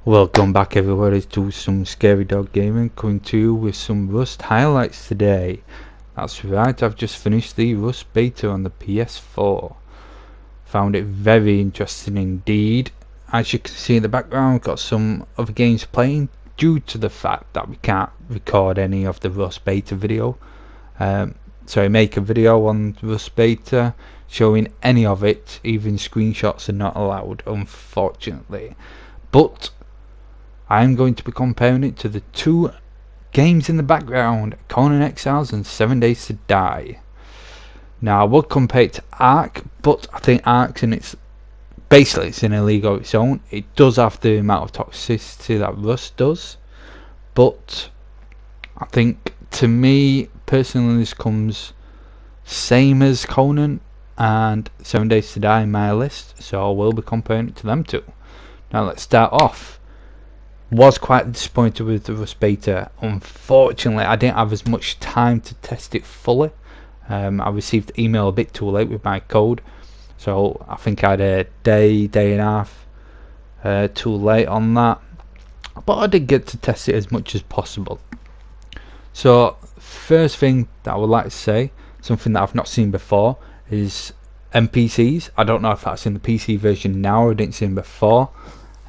Welcome back everybody to some Scary Dog Gaming, coming to you with some Rust highlights today. That's right, I've just finished the Rust beta on the PS4. Found it very interesting indeed. As you can see in the background, we've got some other games playing due to the fact that we can't record any of the Rust beta video. So I make a video on Rust beta showing any of it, even screenshots are not allowed, unfortunately. But I'm going to be comparing it to the two games in the background, Conan Exiles and 7 Days to Die. Now I would compare it to Ark, but I think Ark's it's in a league of its own. It does have the amount of toxicity that Rust does, but I think to me personally this comes same as Conan and 7 Days to Die in my list, so I will be comparing it to them two. Now let's start off. Was quite disappointed with the Rust beta. Unfortunately, I didn't have as much time to test it fully. I received the email a bit too late with my code, so I think I had a day and a half too late on that. But I did get to test it as much as possible. So, first thing that I would like to say, something that I've not seen before, is NPCs. I don't know if that's in the PC version now or I didn't see them before.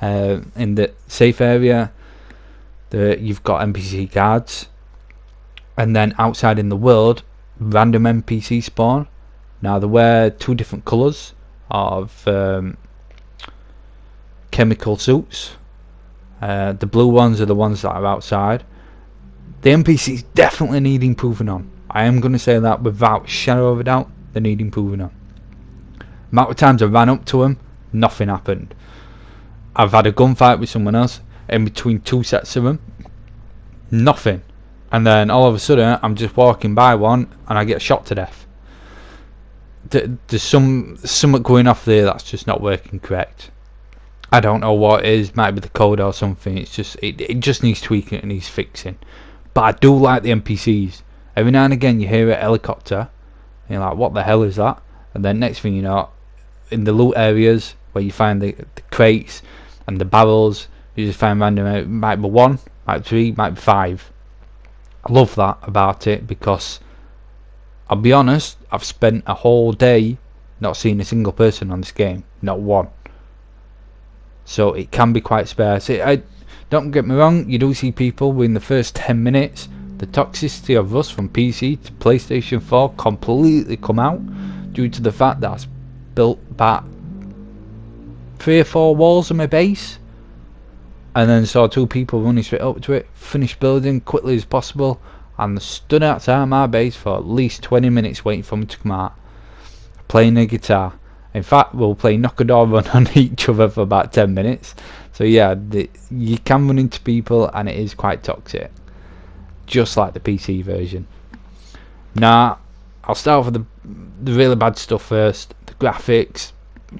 In the safe area you've got NPC guards, and then outside in the world random NPC spawn. Now they wear two different colours of chemical suits. The blue ones are the ones that are outside. The NPCs definitely need improving on. I am going to say that without a shadow of a doubt, they need improving on. Amount of times I ran up to them, nothing happened. I've had a gunfight with someone else in between two sets of them, nothing, and then all of a sudden I'm just walking by one and I get shot to death. There's something going off there that's just not working correct. I don't know what it is, might be the code or something. It's just it just needs tweaking, it needs fixing. But I do like the NPCs. Every now and again you hear a helicopter and you're like, what the hell is that? And then next thing you know, in the loot areas where you find the crates and the barrels, you just find random, it might be one, might be three, might be five. I love that about it, because I'll be honest, I've spent a whole day not seeing a single person on this game, not one. So it can be quite sparse. Don't get me wrong, you do see people within the first 10 minutes, the toxicity of Rust from PC to PlayStation 4 completely come out, due to the fact that it's built back 3 or 4 walls of my base, and then saw two people running straight up to it, finished building quickly as possible, and stood outside my base for at least 20 minutes waiting for me to come out, playing a guitar. In fact, we'll play knock a door run on each other for about 10 minutes. So yeah, you can run into people and it is quite toxic, just like the PC version. Now I'll start off with the really bad stuff first. The graphics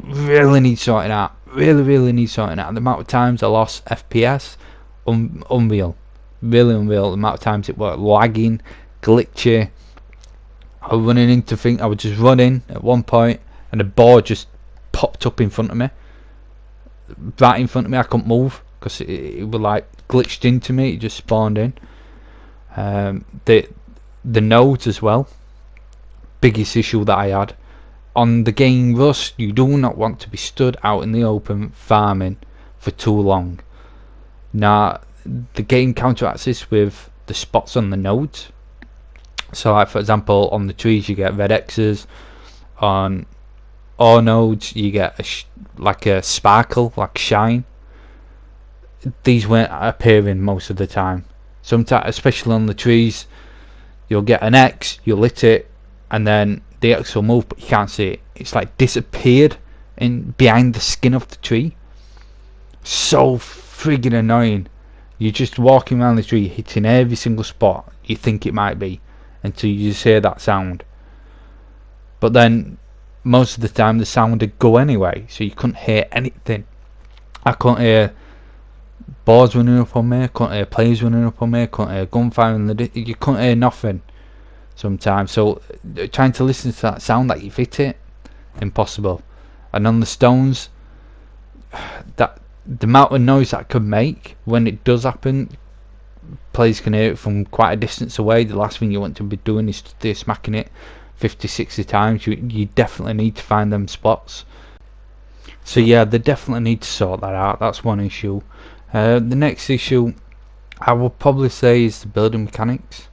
really need sorting out. Really need sorting out. The amount of times I lost FPS, unreal. Really unreal. The amount of times it was lagging, glitchy. I was running into things. I was just running at one point and the board just popped up in front of me. Right in front of me. I couldn't move because it was like glitched into me. It just spawned in. The nodes as well. Biggest issue that I had. On the game Rust, you do not want to be stood out in the open farming for too long. Now, the game counteracts this with the spots on the nodes. So, like for example, on the trees you get red X's. On all nodes you get like a sparkle, like shine. These weren't appearing most of the time. Sometimes, especially on the trees, you'll get an X, you lit it, and then the X will move but you can't see it. It's like disappeared in behind the skin of the tree. So friggin' annoying. You're just walking around the tree hitting every single spot you think it might be until you just hear that sound. But then most of the time the sound would go anyway, so you couldn't hear anything. I couldn't hear boards running up on me, I couldn't hear players running up on me, I couldn't hear gunfire in the you couldn't hear nothing sometimes. So trying to listen to that sound that you've hit it, impossible. And on the stones, that the amount of noise that could make when it does happen, players can hear it from quite a distance away. The last thing you want to be doing is smacking it 50-60 times. You definitely need to find them spots. So yeah, they definitely need to sort that out. That's one issue. The next issue I would probably say is the building mechanics,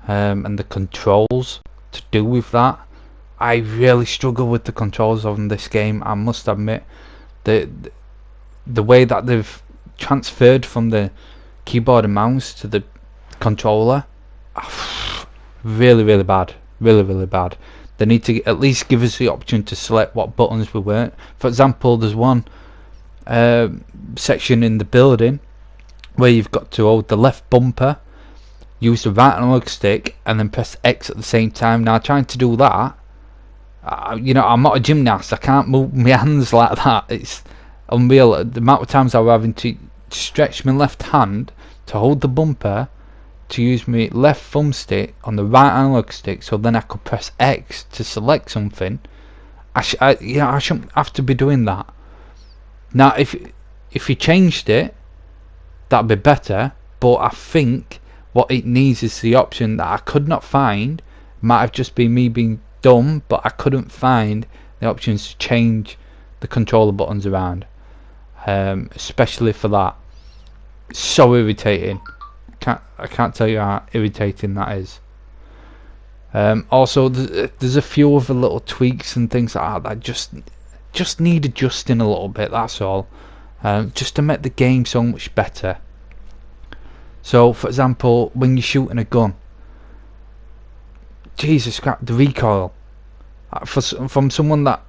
and the controls to do with that. I really struggle with the controls on this game, I must admit. The way that they've transferred from the keyboard and mouse to the controller, really bad. Really bad. They need to at least give us the option to select what buttons we want. For example, there's one section in the building where you've got to hold the left bumper, use the right analog stick, and then press X at the same time. Now, trying to do that, I'm not a gymnast. I can't move my hands like that. It's unreal. The amount of times I was having to stretch my left hand to hold the bumper, to use my left thumbstick on the right analog stick, so then I could press X to select something. I shouldn't have to be doing that. Now, if you changed it, that'd be better. But I think what it needs is the option that I could not find. Might have just been me being dumb, but I couldn't find the options to change the controller buttons around, especially for that. So irritating. I can't tell you how irritating that is. Also, there's a few other little tweaks and things like that just need adjusting a little bit. That's all, just to make the game so much better. So, for example, when you're shooting a gun, Jesus Christ, the recoil. From someone that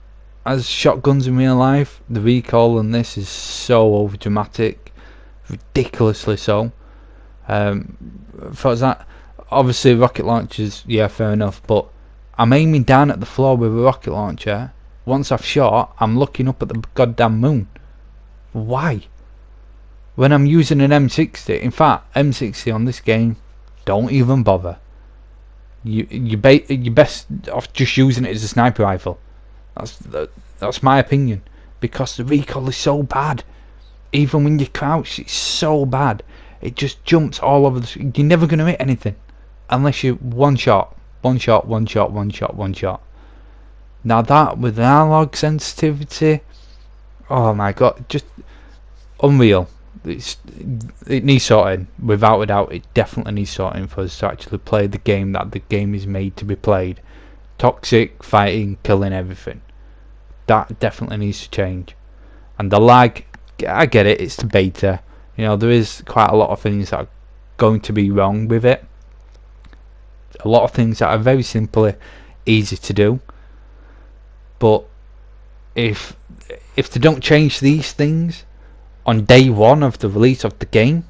has shot guns in real life, the recoil on this is so over dramatic, ridiculously so. For example, obviously rocket launchers, yeah, fair enough, but I'm aiming down at the floor with a rocket launcher. Once I've shot, I'm looking up at the goddamn moon. Why? When I'm using an M60, in fact, M60 on this game, don't even bother. You're best off just using it as a sniper rifle. That's my opinion, because the recoil is so bad. Even when you crouch, it's so bad. It just jumps all over the. You're never going to hit anything unless you one shot. Now that with analog sensitivity, oh my god, just unreal. It needs sorting, without a doubt. It definitely needs sorting for us to actually play the game that the game is made to be played. Toxic, fighting, killing, everything. That definitely needs to change. And the lag, I get it, it's the beta. There is quite a lot of things that are going to be wrong with it. A lot of things that are very simply easy to do. But if they don't change these things on day one of the release of the game,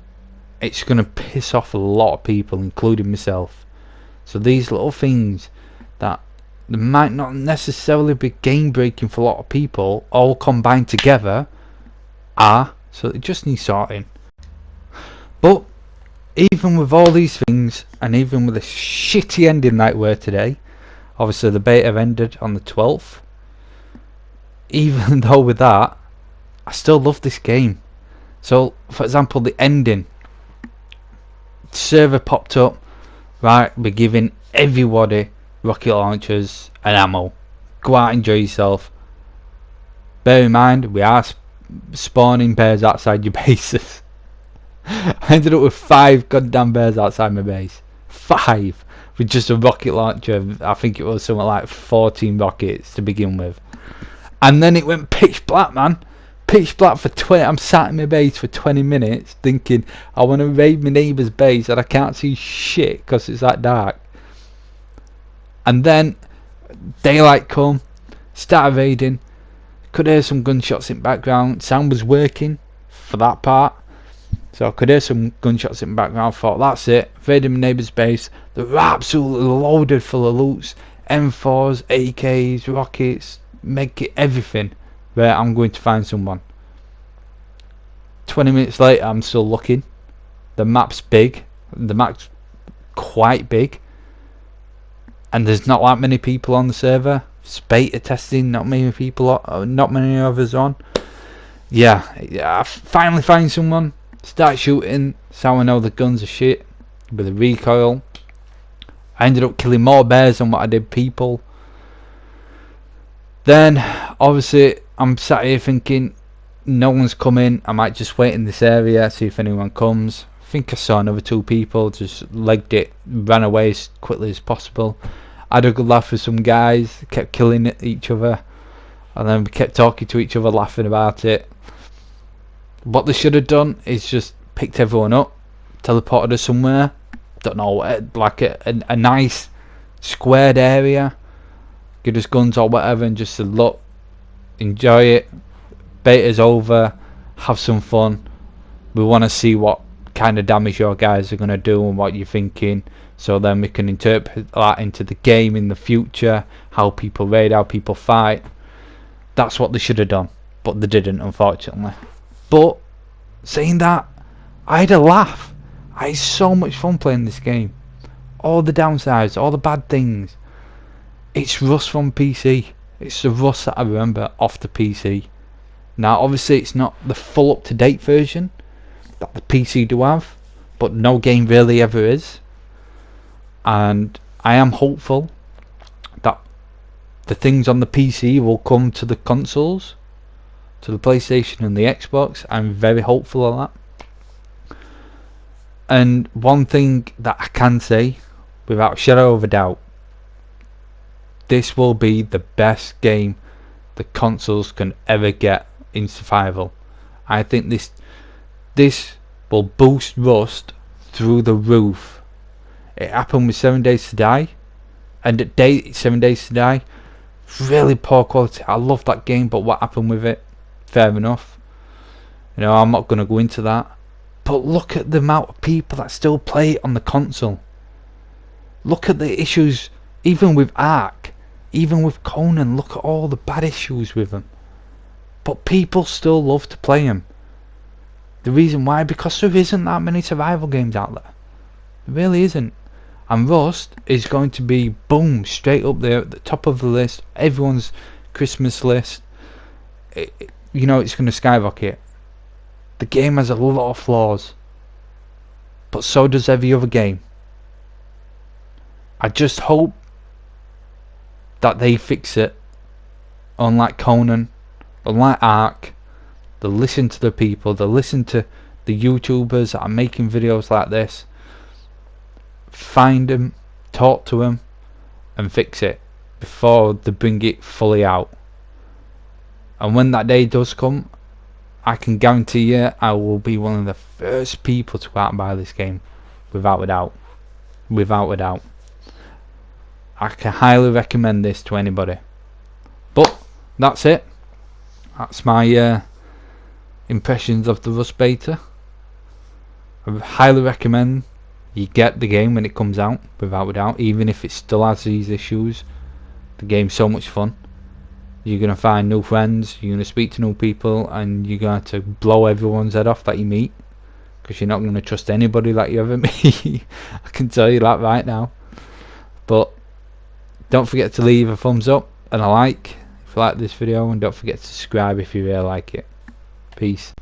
it's going to piss off a lot of people, including myself. So these little things that they might not necessarily be game breaking for a lot of people, all combined together are. So it just needs sorting. But even with all these things, and even with a shitty ending like we're today, obviously the beta ended on the 12th, even though with that, I still love this game. So, for example, the ending, server popped up, right, we're giving everybody rocket launchers and ammo. Go out, enjoy yourself. Bear in mind, we are spawning bears outside your bases. I ended up with 5 goddamn bears outside my base. 5 with just a rocket launcher. I think it was something like 14 rockets to begin with. And then it went pitch black, man. Pitch black for 20. I'm sat in my base for 20 minutes thinking I want to raid my neighbour's base and I can't see shit because it's that dark. And then daylight come, started raiding. Could hear some gunshots in the background. Sound was working for that part. So I could hear some gunshots in the background. I thought, that's it. Raided my neighbour's base. They were absolutely loaded full of loots. M4s, AKs, rockets, medkit, everything. Right, I'm going to find someone. 20 minutes later, I'm still looking. The map's big. The map's quite big. And there's not that many people on the server. It's beta testing, not many people, not many of us on. yeah, I finally find someone, start shooting. That's how I know the guns are shit. With the recoil, I ended up killing more bears than what I did people. Then obviously I'm sat here thinking no one's coming, I might just wait in this area, see if anyone comes. I think I saw another 2 people, just legged it, ran away as quickly as possible. I had a good laugh with some guys, kept killing each other, and then we kept talking to each other, laughing about it. What they should have done is just picked everyone up, teleported us somewhere, don't know, like a nice squared area, give us guns or whatever, and just said, look, enjoy it, beta's over, have some fun, we want to see what kind of damage your guys are going to do and what you're thinking, so then we can interpret that into the game in the future, how people raid, how people fight. That's what they should have done, but they didn't, unfortunately. But saying that, I had a laugh. I had so much fun playing this game. All the downsides, all the bad things, it's Rust from PC. It's the Rust that I remember off the PC. Now obviously it's not the full up-to-date version that the PC do have, but no game really ever is, and I am hopeful that the things on the PC will come to the consoles, to the PlayStation and the Xbox. I'm very hopeful of that. And one thing that I can say without a shadow of a doubt, this will be the best game the consoles can ever get in survival. I think this will boost Rust through the roof. It happened with 7 Days to Die, and at 7 Days to Die, really poor quality. I love that game, but what happened with it, fair enough. You know, I'm not going to go into that. But look at the amount of people that still play it on the console. Look at the issues, even with Ark, even with Conan. Look at all the bad issues with them. But people still love to play them. The reason why? Because there isn't that many survival games out there. There really isn't. And Rust is going to be, boom, straight up there at the top of the list, everyone's Christmas list. You know, it's going to skyrocket. The game has a lot of flaws, but so does every other game. I just hope that they fix it. Unlike Conan, unlike Ark, they listen to the people, they listen to the YouTubers that are making videos like this, find them, talk to them, and fix it before they bring it fully out. And when that day does come, I can guarantee you I will be one of the first people to go out and buy this game, without a doubt. Without a doubt. I can highly recommend this to anybody. But that's it. That's my impressions of the Rust beta. I highly recommend you get the game when it comes out, without a doubt. Even if it still has these issues, the game's so much fun. You're going to find new friends, you're going to speak to new people, and you're going to blow everyone's head off that you meet, because you're not going to trust anybody that you ever meet. I can tell you that right now. But don't forget to leave a thumbs up and a like if you like this video, and don't forget to subscribe if you really like it. Peace.